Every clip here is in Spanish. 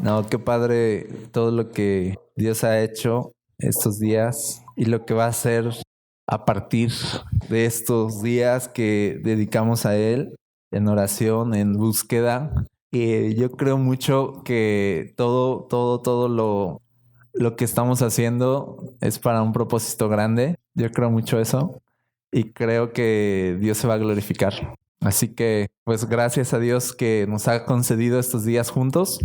No, qué padre todo lo que Dios ha hecho estos días y lo que va a hacer a partir de estos días que dedicamos a Él en oración, en búsqueda. Y yo creo mucho que todo lo que estamos haciendo es para un propósito grande. Yo creo mucho eso y creo que Dios se va a glorificar. Así que, pues gracias a Dios que nos ha concedido estos días juntos.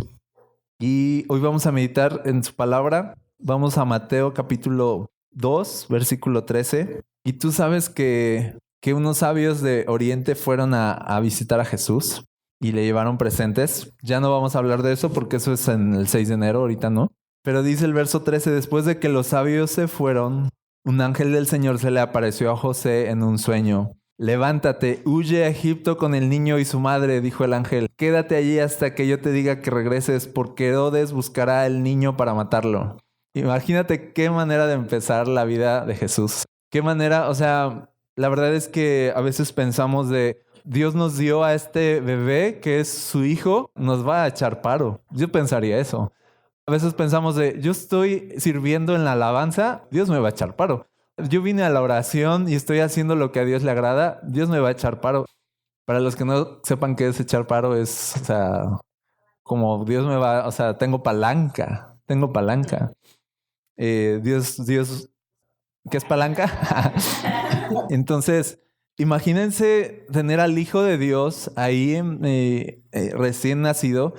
Y hoy vamos a meditar en su palabra. Vamos a Mateo capítulo 2, versículo 13. Y tú sabes que unos sabios de Oriente fueron a visitar a Jesús y le llevaron presentes. Ya no vamos a hablar de eso porque eso es en el 6 de enero, ahorita no. Pero dice el verso 13, después de que los sabios se fueron, un ángel del Señor se le apareció a José en un sueño. Levántate, huye a Egipto con el niño y su madre, dijo el ángel. Quédate allí hasta que yo te diga que regreses, porque Herodes buscará al niño para matarlo. Imagínate qué manera de empezar la vida de Jesús. Qué manera, o sea, la verdad es que a veces pensamos de Dios nos dio a este bebé que es su hijo, nos va a echar paro. Yo pensaría eso. A veces pensamos de yo estoy sirviendo en la alabanza, Dios me va a echar paro. Yo vine a la oración y estoy haciendo lo que a Dios le agrada, Dios me va a echar paro. Para los que no sepan qué es echar paro, es, o sea, como Dios me va, o sea, tengo palanca. Dios, ¿qué es palanca? Entonces, imagínense tener al Hijo de Dios ahí recién nacido.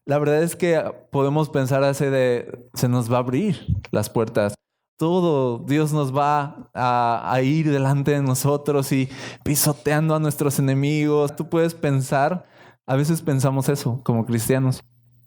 La verdad es que podemos pensar así de, se nos va a abrir las puertas. Todo Dios nos va a ir delante de nosotros y pisoteando a nuestros enemigos. Tú puedes pensar, a veces pensamos eso como cristianos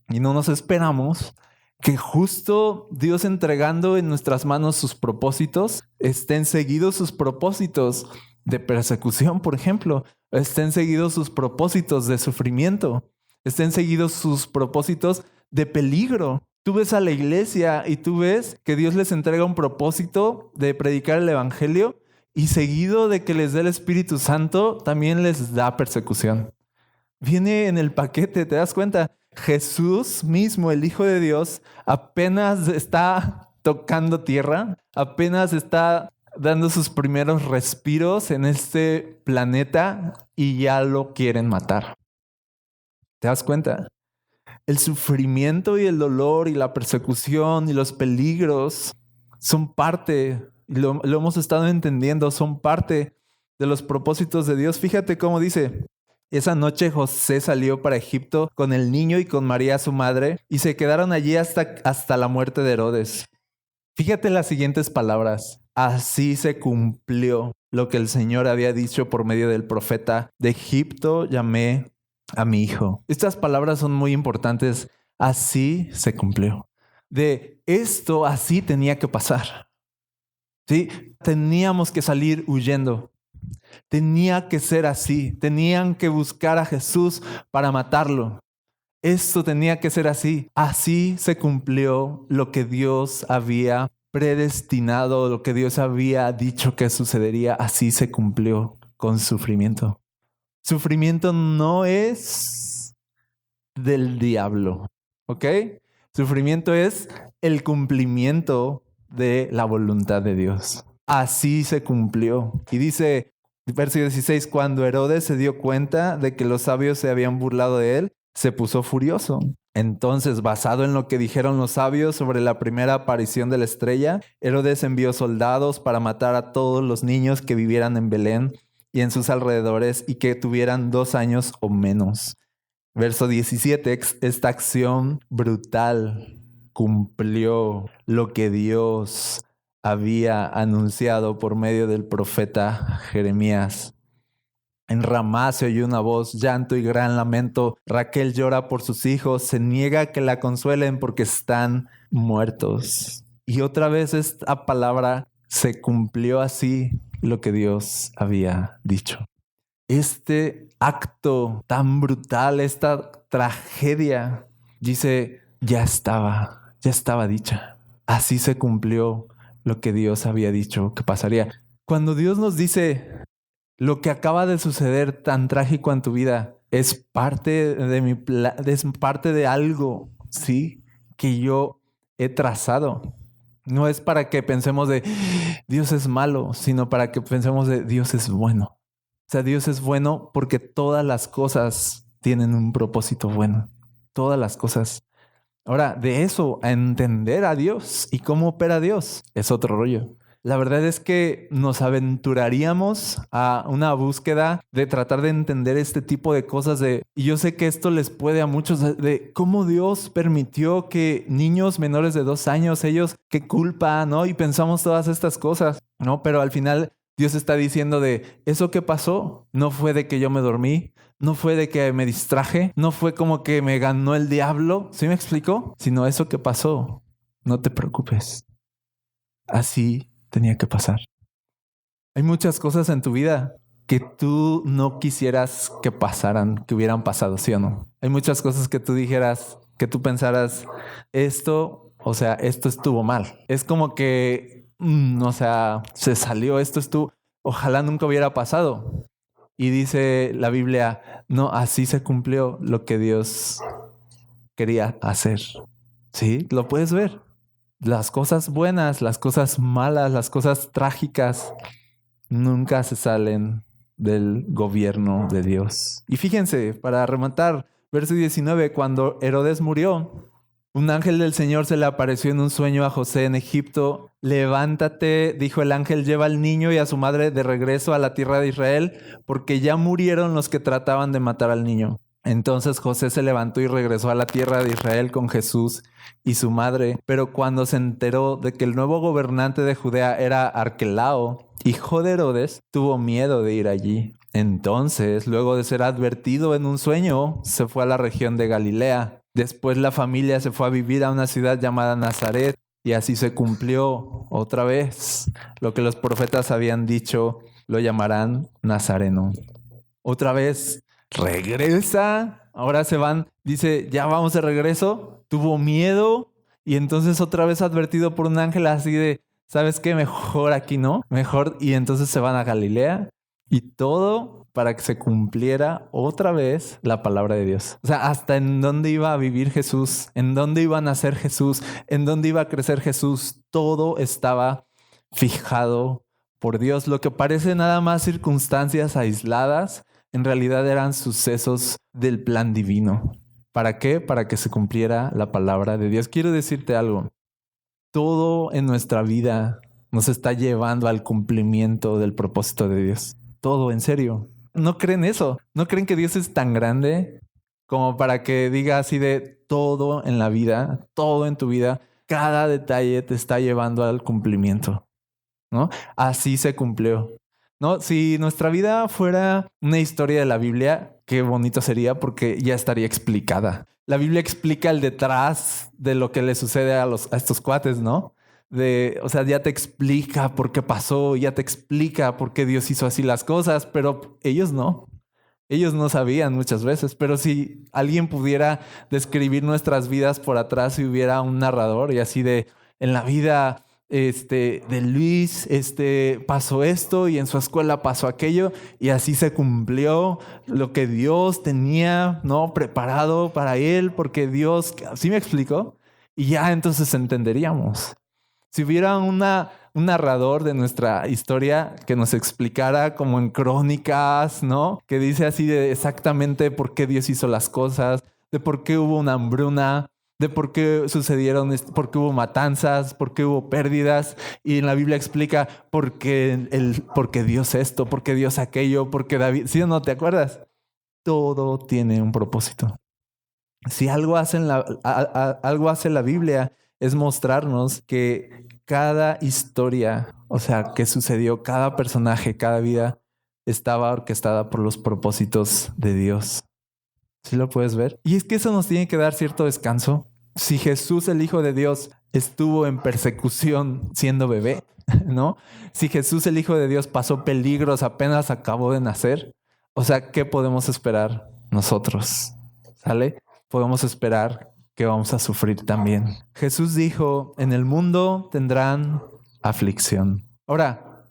y no nos esperamos que justo Dios entregando en nuestras manos sus propósitos, estén seguidos sus propósitos de persecución, por ejemplo, estén seguidos sus propósitos de sufrimiento, estén seguidos sus propósitos de peligro. Tú ves a la iglesia y tú ves que Dios les entrega un propósito de predicar el evangelio y seguido de que les dé el Espíritu Santo, también les da persecución. Viene en el paquete, ¿te das cuenta? Jesús mismo, el Hijo de Dios, apenas está tocando tierra, apenas está dando sus primeros respiros en este planeta y ya lo quieren matar. ¿Te das cuenta? El sufrimiento y el dolor y la persecución y los peligros son parte, lo hemos estado entendiendo, son parte de los propósitos de Dios. Fíjate cómo dice: esa noche José salió para Egipto con el niño y con María su madre y se quedaron allí hasta la muerte de Herodes. Fíjate las siguientes palabras. Así se cumplió lo que el Señor había dicho por medio del profeta: de Egipto llamé a mi hijo. Estas palabras son muy importantes. Así se cumplió. De esto así tenía que pasar. ¿Sí? Teníamos que salir huyendo. Tenía que ser así. Tenían que buscar a Jesús para matarlo. Esto tenía que ser así. Así se cumplió lo que Dios había predestinado, lo que Dios había dicho que sucedería. Así se cumplió con sufrimiento. Sufrimiento no es del diablo, ¿ok? Sufrimiento es el cumplimiento de la voluntad de Dios. Así se cumplió. Y dice, verso 16, cuando Herodes se dio cuenta de que los sabios se habían burlado de él, se puso furioso. Entonces, basado en lo que dijeron los sabios sobre la primera aparición de la estrella, Herodes envió soldados para matar a todos los niños que vivieran en Belén y en sus alrededores y que tuvieran 2 años o menos. Verso 17, esta acción brutal cumplió lo que Dios había anunciado por medio del profeta Jeremías. En Ramá se oyó una voz, llanto y gran lamento. Raquel llora por sus hijos, se niega a que la consuelen porque están muertos. Y otra vez esta palabra se cumplió así lo que Dios había dicho. Este acto tan brutal, esta tragedia, dice, ya estaba dicha. Así se cumplió lo que Dios había dicho que pasaría. Cuando Dios nos dice, lo que acaba de suceder tan trágico en tu vida es parte de es parte de algo sí, que yo he trazado. No es para que pensemos de Dios es malo, sino para que pensemos de Dios es bueno. O sea, Dios es bueno porque todas las cosas tienen un propósito bueno. Todas las cosas. Ahora, de eso a entender a Dios y cómo opera Dios es otro rollo. La verdad es que nos aventuraríamos a una búsqueda de tratar de entender este tipo de cosas y yo sé que esto les puede a muchos de cómo Dios permitió que niños menores de 2 años, ellos, qué culpa, ¿no? Y pensamos todas estas cosas, ¿no? Pero al final Dios está diciendo de eso que pasó no fue de que yo me dormí, no fue de que me distraje, no fue como que me ganó el diablo, ¿sí me explico? Sino eso que pasó, no te preocupes. Así tenía que pasar. Hay muchas cosas en tu vida que tú no quisieras que pasaran, que hubieran pasado, ¿sí o no? Hay muchas cosas que tú dijeras, que tú pensaras, esto, o sea, esto estuvo mal. Es como que, o sea, se salió, esto estuvo, ojalá nunca hubiera pasado. Y dice la Biblia, no, así se cumplió lo que Dios quería hacer. ¿Sí? ¿Lo puedes ver? Las cosas buenas, las cosas malas, las cosas trágicas nunca se salen del gobierno de Dios. Y fíjense, para rematar, verso 19, cuando Herodes murió, un ángel del Señor se le apareció en un sueño a José en Egipto. Levántate, dijo el ángel, lleva al niño y a su madre de regreso a la tierra de Israel, porque ya murieron los que trataban de matar al niño. Entonces José se levantó y regresó a la tierra de Israel con Jesús y su madre. Pero cuando se enteró de que el nuevo gobernante de Judea era Arquelao, hijo de Herodes, tuvo miedo de ir allí. Entonces, luego de ser advertido en un sueño, se fue a la región de Galilea. Después la familia se fue a vivir a una ciudad llamada Nazaret y así se cumplió otra vez lo que los profetas habían dicho, lo llamarán Nazareno. Otra vez regresa, ahora se van, dice, ya vamos de regreso, tuvo miedo y entonces otra vez advertido por un ángel así de, ¿sabes qué? Mejor aquí no, mejor, y entonces se van a Galilea y todo para que se cumpliera otra vez la palabra de Dios. O sea, hasta en dónde iba a vivir Jesús, en dónde iba a nacer Jesús, en dónde iba a crecer Jesús, todo estaba fijado por Dios. Lo que parece nada más circunstancias aisladas, en realidad eran sucesos del plan divino. ¿Para qué? Para que se cumpliera la palabra de Dios. Quiero decirte algo. Todo en nuestra vida nos está llevando al cumplimiento del propósito de Dios. Todo, en serio. ¿No creen eso? ¿No creen que Dios es tan grande como para que diga así de todo en la vida, todo en tu vida, cada detalle te está llevando al cumplimiento? ¿No? Así se cumplió. ¿No? Si nuestra vida fuera una historia de la Biblia, qué bonito sería porque ya estaría explicada. La Biblia explica el detrás de lo que le sucede a estos cuates, ¿no? O sea, ya te explica por qué pasó, ya te explica por qué Dios hizo así las cosas, pero ellos no. Ellos no sabían muchas veces, pero si alguien pudiera describir nuestras vidas por atrás y hubiera un narrador y así de en la vida de Luis, pasó esto y en su escuela pasó aquello y así se cumplió lo que Dios tenía, ¿no? Preparado para él, porque Dios, ¿sí me explico? Y ya entonces entenderíamos. Si hubiera un narrador de nuestra historia que nos explicara como en crónicas, ¿no? Que dice así de exactamente por qué Dios hizo las cosas, de por qué hubo una hambruna, de por qué sucedieron, por qué hubo matanzas, por qué hubo pérdidas. Y en la Biblia explica por qué Dios esto, por qué Dios aquello, por qué David. ¿Sí o no te acuerdas? Todo tiene un propósito. Si algo hace la Biblia es mostrarnos que cada historia, o sea, que sucedió, cada personaje, cada vida estaba orquestada por los propósitos de Dios. ¿Sí lo puedes ver? Y es que eso nos tiene que dar cierto descanso. Si Jesús, el Hijo de Dios, estuvo en persecución siendo bebé, ¿no? Si Jesús, el Hijo de Dios, pasó peligros apenas acabó de nacer, o sea, ¿qué podemos esperar nosotros? ¿Sale? Podemos esperar que vamos a sufrir también. Jesús dijo, en el mundo tendrán aflicción. Ahora,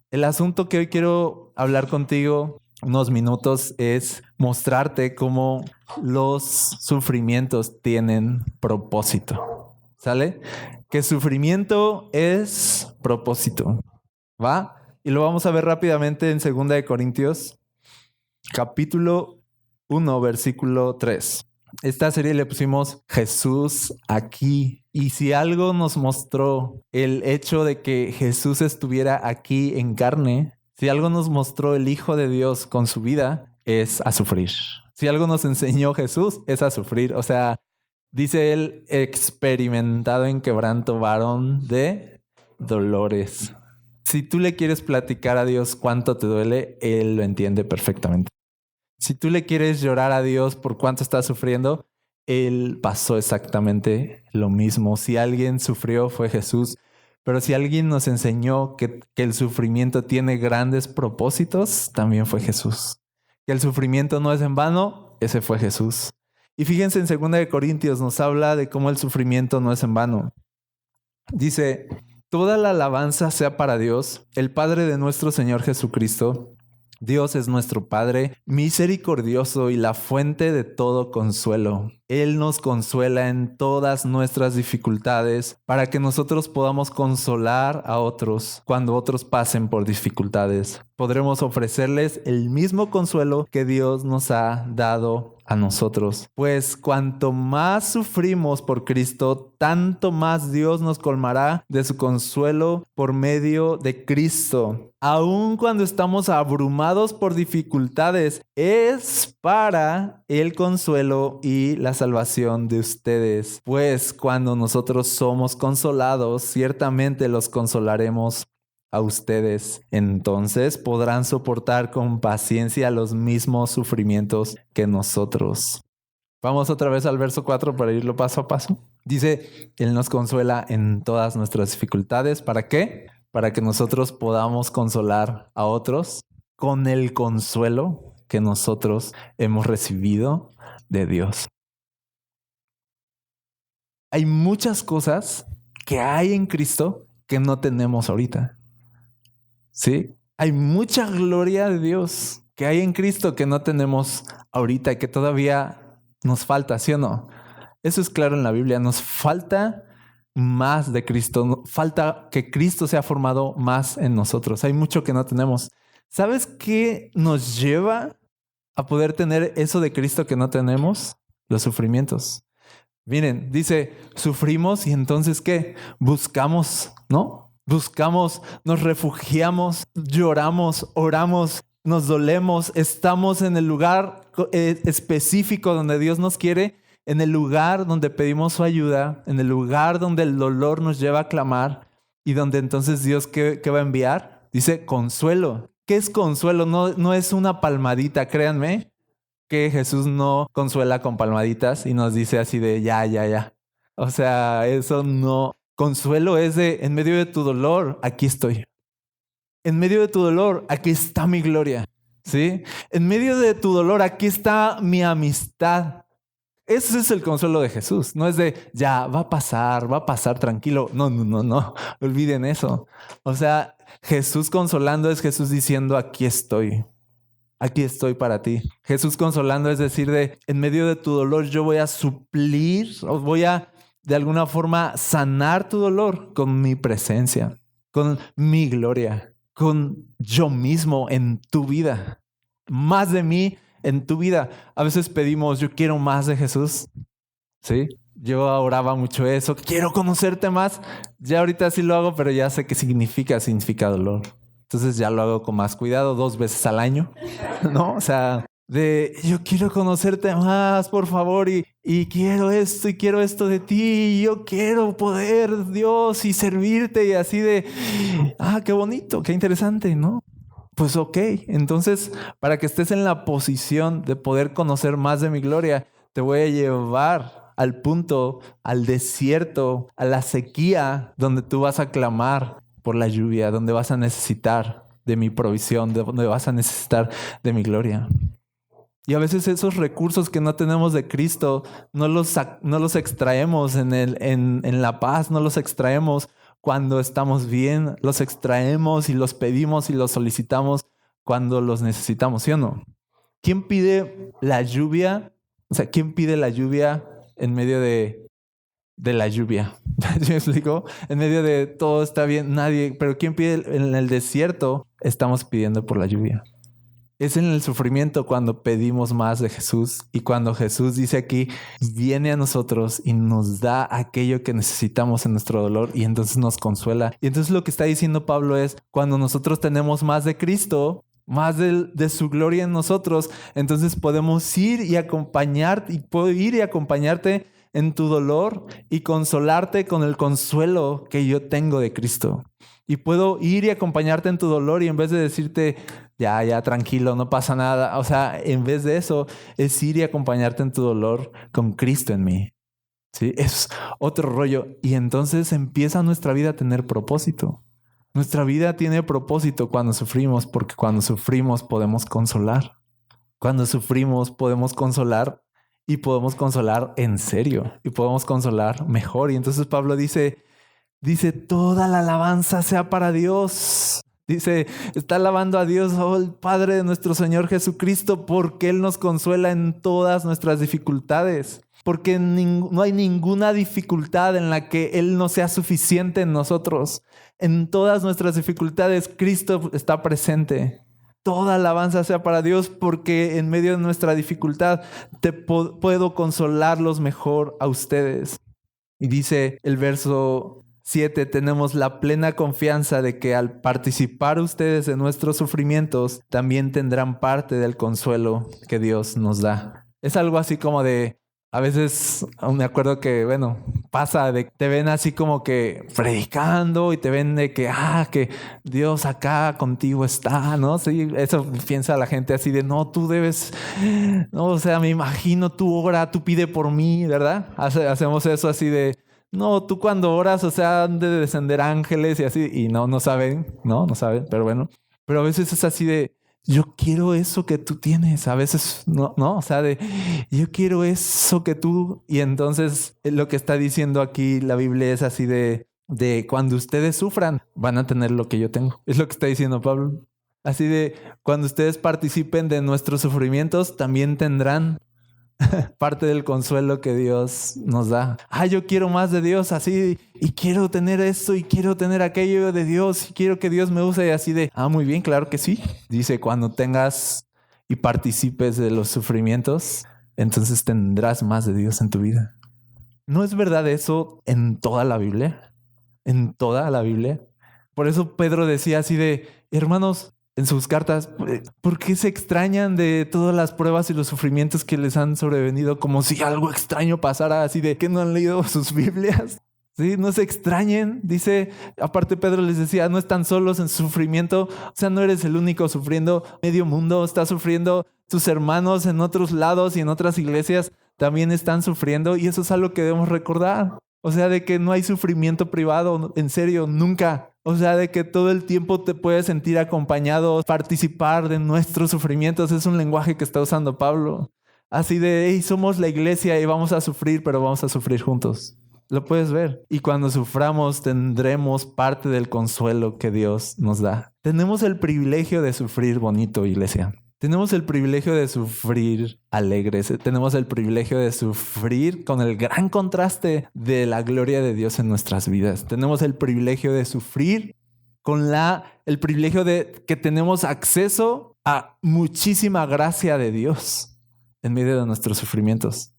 el asunto que hoy quiero hablar contigo unos minutos es mostrarte cómo los sufrimientos tienen propósito. ¿Sale? Que sufrimiento es propósito. ¿Va? Y lo vamos a ver rápidamente en 2 Corintios, capítulo 1, versículo 3. Esta serie le pusimos Jesús aquí. Y si algo nos mostró el hecho de que Jesús estuviera aquí en carne, si algo nos mostró el Hijo de Dios con su vida, es a sufrir. Si algo nos enseñó Jesús, es a sufrir. O sea, dice él, experimentado en quebranto, varón de dolores. Si tú le quieres platicar a Dios cuánto te duele, Él lo entiende perfectamente. Si tú le quieres llorar a Dios por cuánto estás sufriendo, Él pasó exactamente lo mismo. Si alguien sufrió, fue Jesús. Pero si alguien nos enseñó que el sufrimiento tiene grandes propósitos, también fue Jesús. Que el sufrimiento no es en vano, ese fue Jesús. Y fíjense, en 2 Corintios nos habla de cómo el sufrimiento no es en vano. Dice: toda la alabanza sea para Dios, el Padre de nuestro Señor Jesucristo. Dios es nuestro Padre misericordioso y la fuente de todo consuelo. Él nos consuela en todas nuestras dificultades para que nosotros podamos consolar a otros cuando otros pasen por dificultades. Podremos ofrecerles el mismo consuelo que Dios nos ha dado a nosotros. Pues cuanto más sufrimos por Cristo, tanto más Dios nos colmará de su consuelo por medio de Cristo. Aun cuando estamos abrumados por dificultades, es para el consuelo y la salvación de ustedes. Pues cuando nosotros somos consolados, ciertamente los consolaremos a ustedes. Entonces podrán soportar con paciencia los mismos sufrimientos que nosotros. Vamos otra vez al verso 4 para irlo paso a paso. Dice, Él nos consuela en todas nuestras dificultades. ¿Para qué? Para que nosotros podamos consolar a otros con el consuelo que nosotros hemos recibido de Dios. Hay muchas cosas que hay en Cristo que no tenemos ahorita. ¿Sí? Hay mucha gloria de Dios que hay en Cristo que no tenemos ahorita y que todavía nos falta, ¿sí o no? Eso es claro en la Biblia. Nos falta más de Cristo. Falta que Cristo sea formado más en nosotros. Hay mucho que no tenemos. ¿Sabes qué nos lleva a poder tener eso de Cristo que no tenemos? Los sufrimientos. Miren, dice, sufrimos y entonces ¿qué? Buscamos, ¿no? Buscamos, nos refugiamos, lloramos, oramos, nos dolemos, estamos en el lugar específico donde Dios nos quiere, en el lugar donde pedimos su ayuda, en el lugar donde el dolor nos lleva a clamar y donde entonces Dios ¿qué va a enviar? Dice consuelo. ¿Qué es consuelo? No es una palmadita, créanme que Jesús no consuela con palmaditas y nos dice así de ya. O sea, eso no. Consuelo es de en medio de tu dolor, aquí estoy. En medio de tu dolor, aquí está mi gloria. ¿Sí? En medio de tu dolor, aquí está mi amistad. Ese es el consuelo de Jesús. No es de ya, va a pasar tranquilo. No. Olviden eso. O sea, Jesús consolando es Jesús diciendo aquí estoy. Aquí estoy para ti. Jesús consolando es decir de en medio de tu dolor yo voy a suplir o voy a de alguna forma sanar tu dolor con mi presencia, con mi gloria, con yo mismo en tu vida. Más de mí en tu vida. A veces pedimos, yo quiero más de Jesús. ¿Sí? Yo oraba mucho eso. Quiero conocerte más. Ya ahorita sí lo hago, pero ya sé qué significa dolor. Entonces ya lo hago con más cuidado, 2 veces al año, ¿no? O sea, de yo quiero conocerte más, por favor, y quiero esto de ti, y yo quiero poder, Dios, y servirte, y así de, qué bonito, qué interesante, ¿no? Pues ok, entonces para que estés en la posición de poder conocer más de mi gloria, te voy a llevar al punto, al desierto, a la sequía, donde tú vas a clamar por la lluvia, donde vas a necesitar de mi provisión, donde vas a necesitar de mi gloria. Y a veces esos recursos que no tenemos de Cristo, no los extraemos en la paz, no los extraemos cuando estamos bien, los extraemos y los pedimos y los solicitamos cuando los necesitamos, ¿sí o no? ¿Quién pide la lluvia? O sea, ¿quién pide la lluvia en medio de la lluvia? ¿Sí me explico? En medio de todo está bien, nadie. Pero ¿quién pide en el desierto? Estamos pidiendo por la lluvia. Es en el sufrimiento cuando pedimos más de Jesús, y cuando Jesús dice aquí, viene a nosotros y nos da aquello que necesitamos en nuestro dolor, y entonces nos consuela. Y entonces lo que está diciendo Pablo es, cuando nosotros tenemos más de Cristo, más de su gloria en nosotros, entonces podemos ir y acompañarte, y puedo ir y acompañarte en tu dolor y consolarte con el consuelo que yo tengo de Cristo. Y puedo ir y acompañarte en tu dolor, y en vez de decirte, ya, tranquilo, no pasa nada. O sea, en vez de eso, es ir y acompañarte en tu dolor con Cristo en mí. ¿Sí? Es otro rollo. Y entonces empieza nuestra vida a tener propósito. Nuestra vida tiene propósito cuando sufrimos, porque cuando sufrimos podemos consolar. Cuando sufrimos podemos consolar, y podemos consolar en serio, y podemos consolar mejor. Y entonces Pablo dice, toda la alabanza sea para Dios. Dice, está alabando a Dios, el Padre de nuestro Señor Jesucristo, porque Él nos consuela en todas nuestras dificultades. Porque no hay ninguna dificultad en la que Él no sea suficiente en nosotros. En todas nuestras dificultades, Cristo está presente. Toda alabanza sea para Dios, porque en medio de nuestra dificultad puedo consolarlos mejor a ustedes. Y dice el verso 7, tenemos la plena confianza de que al participar ustedes de nuestros sufrimientos, también tendrán parte del consuelo que Dios nos da. Es algo así como de, a veces me acuerdo que, pasa de que te ven así como que predicando, y te ven de que Dios acá contigo está, ¿no? Sí, eso piensa la gente así de, no, tú debes, no, o sea, me imagino, tú ora, tú pide por mí, ¿verdad? Hacemos eso así de, no, tú cuando oras, o sea, han de descender ángeles y así, y no saben, no saben, pero bueno. Pero a veces es así de, yo quiero eso que tú tienes. A veces no, o sea, de, yo quiero eso que tú. Y entonces lo que está diciendo aquí la Biblia es así de cuando ustedes sufran, van a tener lo que yo tengo. Es lo que está diciendo Pablo. Así de, cuando ustedes participen de nuestros sufrimientos, también tendrán parte del consuelo que Dios nos da. Yo quiero más de Dios, así, y quiero tener esto, y quiero tener aquello de Dios, y quiero que Dios me use, así de, muy bien, claro que sí. Dice, cuando tengas y participes de los sufrimientos, entonces tendrás más de Dios en tu vida. ¿No es verdad eso en toda la Biblia? En toda la Biblia. Por eso Pedro decía así de, hermanos, en sus cartas, ¿por qué se extrañan de todas las pruebas y los sufrimientos que les han sobrevenido, como si algo extraño pasara, así de que no han leído sus Biblias? Sí, no se extrañen. Dice, aparte Pedro les decía, no están solos en su sufrimiento. O sea, no eres el único sufriendo. Medio mundo está sufriendo. Tus hermanos en otros lados y en otras iglesias también están sufriendo. Y eso es algo que debemos recordar. O sea, de que no hay sufrimiento privado, en serio, nunca. O sea, de que todo el tiempo te puedes sentir acompañado, participar de nuestros sufrimientos. Es un lenguaje que está usando Pablo. Así de, hey, somos la iglesia y vamos a sufrir, pero vamos a sufrir juntos. Lo puedes ver. Y cuando suframos, tendremos parte del consuelo que Dios nos da. Tenemos el privilegio de sufrir bonito, iglesia. Tenemos el privilegio de sufrir alegres. Tenemos el privilegio de sufrir con el gran contraste de la gloria de Dios en nuestras vidas. Tenemos el privilegio de sufrir con el privilegio de que tenemos acceso a muchísima gracia de Dios en medio de nuestros sufrimientos.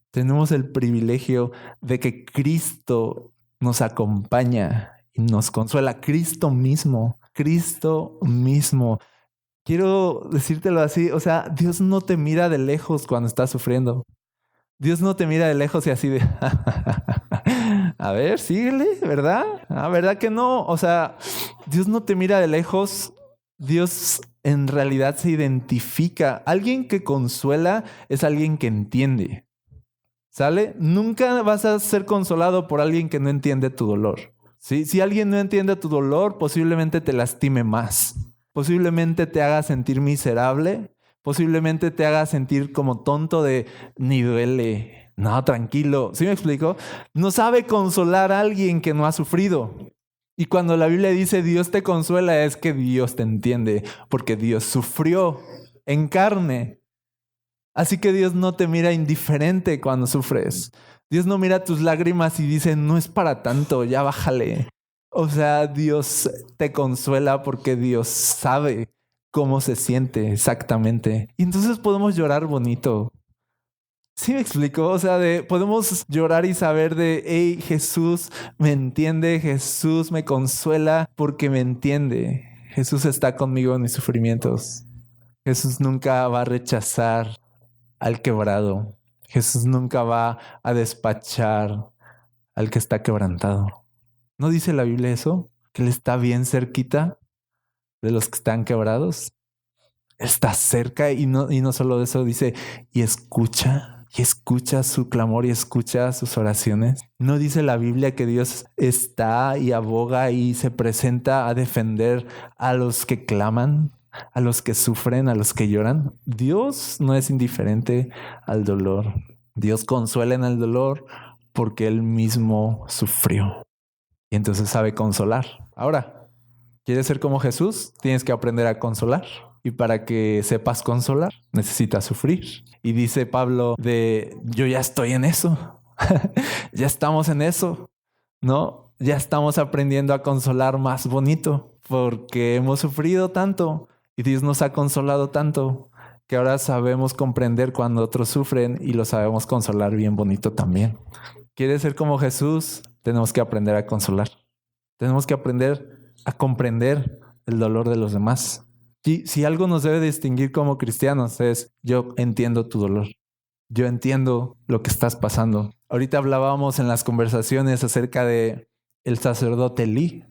Tenemos el privilegio de que Cristo nos acompaña y nos consuela. Cristo mismo. Quiero decírtelo así, o sea, Dios no te mira de lejos cuando estás sufriendo. Dios no te mira de lejos y así de, a ver, síguele, ¿verdad? ¿Verdad que no? O sea, Dios no te mira de lejos. Dios en realidad se identifica. Alguien que consuela es alguien que entiende. ¿Sale? Nunca vas a ser consolado por alguien que no entiende tu dolor. ¿Sí? Si alguien no entiende tu dolor, posiblemente te lastime más. Posiblemente te haga sentir miserable. Posiblemente te haga sentir como tonto de ni duele. No, tranquilo. ¿Sí me explico? No sabe consolar a alguien que no ha sufrido. Y cuando la Biblia dice Dios te consuela, es que Dios te entiende, porque Dios sufrió en carne. Así que Dios no te mira indiferente cuando sufres. Dios no mira tus lágrimas y dice, no es para tanto, ya bájale. O sea, Dios te consuela porque Dios sabe cómo se siente exactamente. Y entonces podemos llorar bonito. ¿Sí me explico? O sea, podemos llorar y saber de, hey, Jesús me entiende, Jesús me consuela porque me entiende. Jesús está conmigo en mis sufrimientos. Jesús nunca va a rechazar al quebrado. Jesús nunca va a despachar al que está quebrantado. ¿No dice la Biblia eso? Que Él está bien cerquita de los que están quebrados. Está cerca y no solo eso, dice, y escucha su clamor y escucha sus oraciones. ¿No dice la Biblia que Dios está y aboga y se presenta a defender a los que claman, a los que sufren, a los que lloran? Dios no es indiferente al dolor. Dios consuela en el dolor porque Él mismo sufrió y entonces sabe consolar. Ahora, ¿quieres ser como Jesús? Tienes que aprender a consolar. Y para que sepas consolar, necesitas sufrir. Y dice Pablo yo ya estoy en eso. Ya estamos en eso, ¿no? Ya estamos aprendiendo a consolar más bonito porque hemos sufrido tanto y Dios nos ha consolado tanto que ahora sabemos comprender cuando otros sufren y lo sabemos consolar bien bonito también. ¿Quieres ser como Jesús? Tenemos que aprender a consolar. Tenemos que aprender a comprender el dolor de los demás. Y si algo nos debe distinguir como cristianos es, yo entiendo tu dolor. Yo entiendo lo que estás pasando. Ahorita hablábamos en las conversaciones acerca de el sacerdote Elí.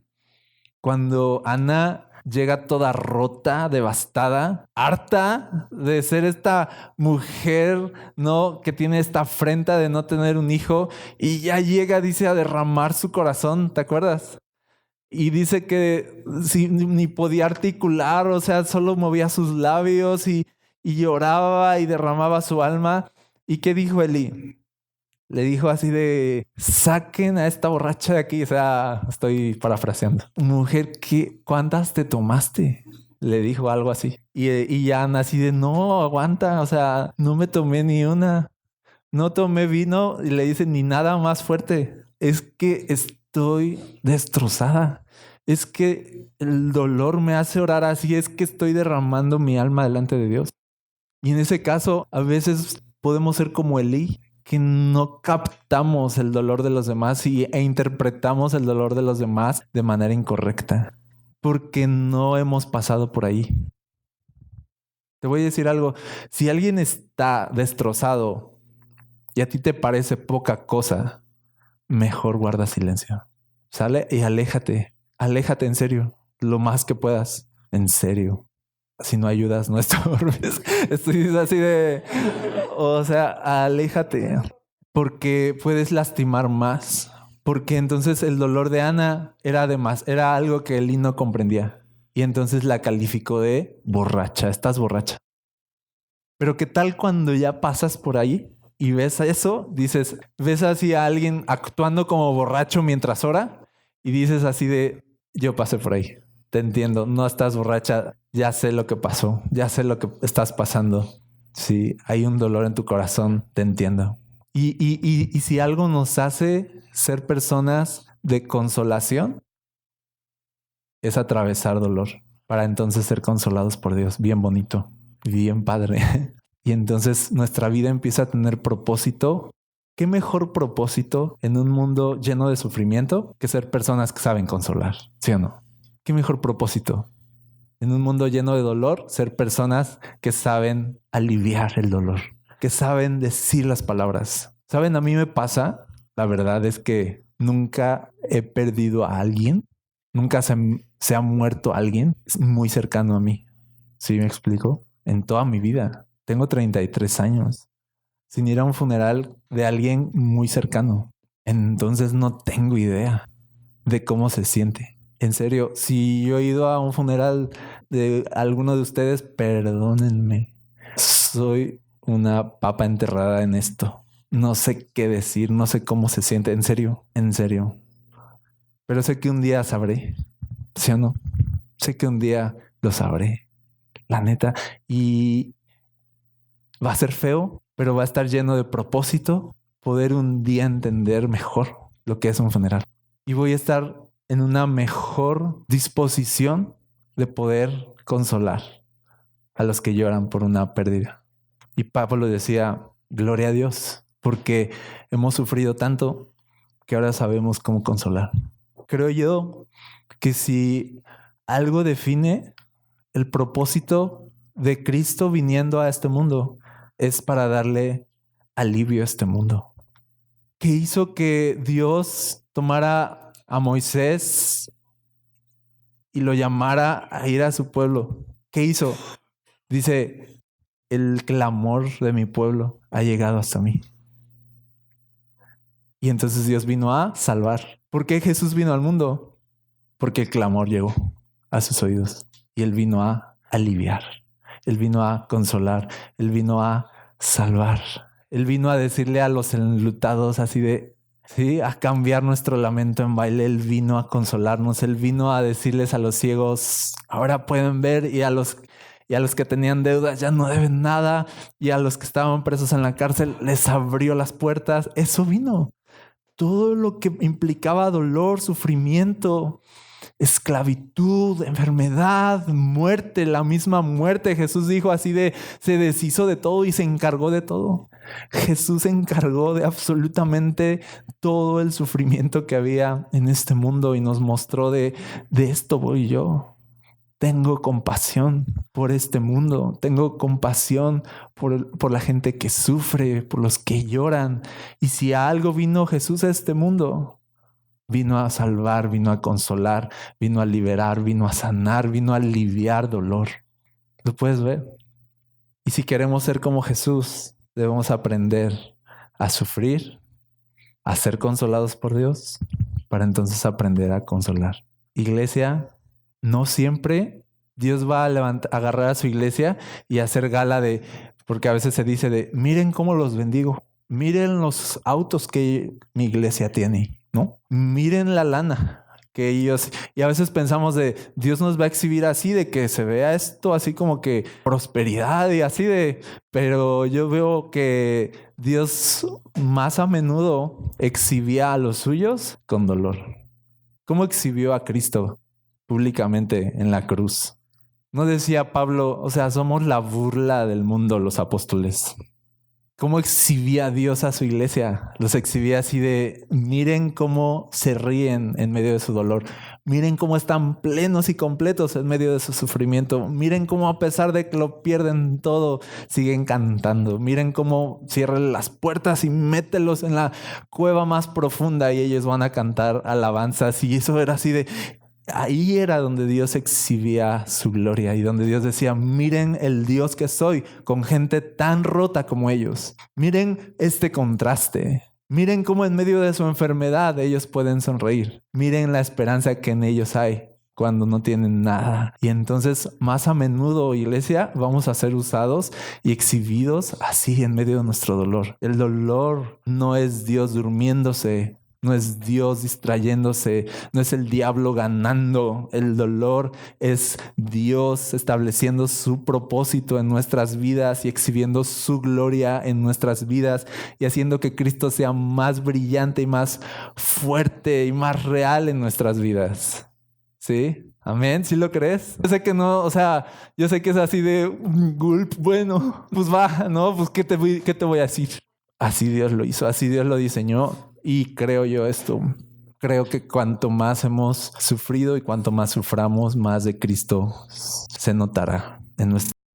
Cuando Ana llega toda rota, devastada, harta de ser esta mujer, ¿no? Que tiene esta afrenta de no tener un hijo y ya llega, dice, a derramar su corazón. ¿Te acuerdas? Y dice que ni podía articular, o sea, solo movía sus labios y lloraba y derramaba su alma. ¿Y qué dijo Elí? Le dijo así de, saquen a esta borracha de aquí. O sea, estoy parafraseando. Mujer, ¿cuántas te tomaste? Le dijo algo así. Y Ana así de, no, aguanta. O sea, no me tomé ni una. No tomé vino y le dice ni nada más fuerte. Es que estoy destrozada. Es que el dolor me hace orar así. Es que estoy derramando mi alma delante de Dios. Y en ese caso, a veces podemos ser como Elí, que no captamos el dolor de los demás e interpretamos el dolor de los demás de manera incorrecta, porque no hemos pasado por ahí. Te voy a decir algo. Si alguien está destrozado y a ti te parece poca cosa, mejor guarda silencio. Sale y aléjate. Aléjate en serio. Lo más que puedas. En serio. Si no ayudas, no estorbes. Estoy así de... O sea, aléjate. Porque puedes lastimar más. Porque entonces el dolor de Ana era algo que Elí no comprendía. Y entonces la calificó de borracha. Estás borracha. Pero ¿qué tal cuando ya pasas por ahí y ves eso? Dices, ves así a alguien actuando como borracho mientras ora y dices así de, yo pasé por ahí. Te entiendo, no estás borracha, ya sé lo que pasó, ya sé lo que estás pasando. Sí, hay un dolor en tu corazón, te entiendo. Y si algo nos hace ser personas de consolación, es atravesar dolor para entonces ser consolados por Dios. Bien bonito, bien padre. Y entonces nuestra vida empieza a tener propósito. ¿Qué mejor propósito en un mundo lleno de sufrimiento que ser personas que saben consolar? ¿Sí o no? ¿Qué mejor propósito? En un mundo lleno de dolor, ser personas que saben aliviar el dolor, que saben decir las palabras. ¿Saben? A mí me pasa, la verdad es que nunca he perdido a alguien, nunca se ha muerto alguien muy cercano a mí. ¿Sí me explico? En toda mi vida. Tengo 33 años sin ir a un funeral de alguien muy cercano. Entonces no tengo idea de cómo se siente. En serio, si yo he ido a un funeral de alguno de ustedes, perdónenme. Soy una papa enterrada en esto. No sé qué decir, no sé cómo se siente. En serio, en serio. pero sé que un día sabré, ¿sí o no? Sé que un día lo sabré, la neta, y va a ser feo, pero va a estar lleno de propósito poder un día entender mejor lo que es un funeral. Y voy a estar en una mejor disposición de poder consolar a los que lloran por una pérdida. Y Pablo decía, gloria a Dios, porque hemos sufrido tanto que ahora sabemos cómo consolar. Creo yo que si algo define el propósito de Cristo viniendo a este mundo, es para darle alivio a este mundo. ¿Qué hizo que Dios tomara a Moisés y lo llamara a ir a su pueblo? ¿Qué hizo? Dice, el clamor de mi pueblo ha llegado hasta mí. Y entonces Dios vino a salvar. ¿Por qué Jesús vino al mundo? Porque el clamor llegó a sus oídos y Él vino a aliviar. Él vino a consolar. Él vino a salvar. Él vino a decirle a los enlutados así de, sí, a cambiar nuestro lamento en baile. Él vino a consolarnos. Él vino a decirles a los ciegos, ahora pueden ver, y a los que tenían deudas ya no deben nada, y a los que estaban presos en la cárcel les abrió las puertas. Eso vino. Todo lo que implicaba dolor, sufrimiento, esclavitud, enfermedad, muerte, la misma muerte. Jesús dijo así de, se deshizo de todo y se encargó de todo. Jesús se encargó de absolutamente todo el sufrimiento que había en este mundo y nos mostró de esto voy yo. Tengo compasión por este mundo. Tengo compasión por la gente que sufre, por los que lloran. Y si a algo vino Jesús a este mundo, vino a salvar, vino a consolar, vino a liberar, vino a sanar, vino a aliviar dolor. ¿Lo puedes ver? Y si queremos ser como Jesús, debemos aprender a sufrir, a ser consolados por Dios, para entonces aprender a consolar. Iglesia, no siempre Dios va a agarrar a su iglesia y hacer gala de, porque a veces se dice de, miren cómo los bendigo, miren los autos que mi iglesia tiene, ¿no? Miren la lana que ellos, y a veces pensamos de, Dios nos va a exhibir así, de que se vea esto así como que prosperidad y así de, pero yo veo que Dios más a menudo exhibía a los suyos con dolor. ¿Cómo exhibió a Cristo públicamente en la cruz? No decía Pablo, o sea, somos la burla del mundo los apóstoles. ¿Cómo exhibía Dios a su iglesia? Los exhibía así de, miren cómo se ríen en medio de su dolor. Miren cómo están plenos y completos en medio de su sufrimiento. Miren cómo a pesar de que lo pierden todo, siguen cantando. Miren cómo cierran las puertas y mételos en la cueva más profunda y ellos van a cantar alabanzas. Y eso era así de... Ahí era donde Dios exhibía su gloria y donde Dios decía, miren el Dios que soy con gente tan rota como ellos. Miren este contraste. Miren cómo en medio de su enfermedad ellos pueden sonreír. Miren la esperanza que en ellos hay cuando no tienen nada. Y entonces más a menudo, iglesia, vamos a ser usados y exhibidos así en medio de nuestro dolor. El dolor no es Dios durmiéndose. No es Dios distrayéndose, no es el diablo ganando. El dolor es Dios estableciendo su propósito en nuestras vidas y exhibiendo su gloria en nuestras vidas y haciendo que Cristo sea más brillante y más fuerte y más real en nuestras vidas. ¿Sí? Amén. ¿Sí lo crees? Yo sé que no, o sea, yo sé que es así de gulp, bueno, pues va, ¿no? Pues ¿qué te voy a decir? Así Dios lo hizo, así Dios lo diseñó. Y creo yo esto, creo que cuanto más hemos sufrido y cuanto más suframos, más de Cristo se notará en nuestra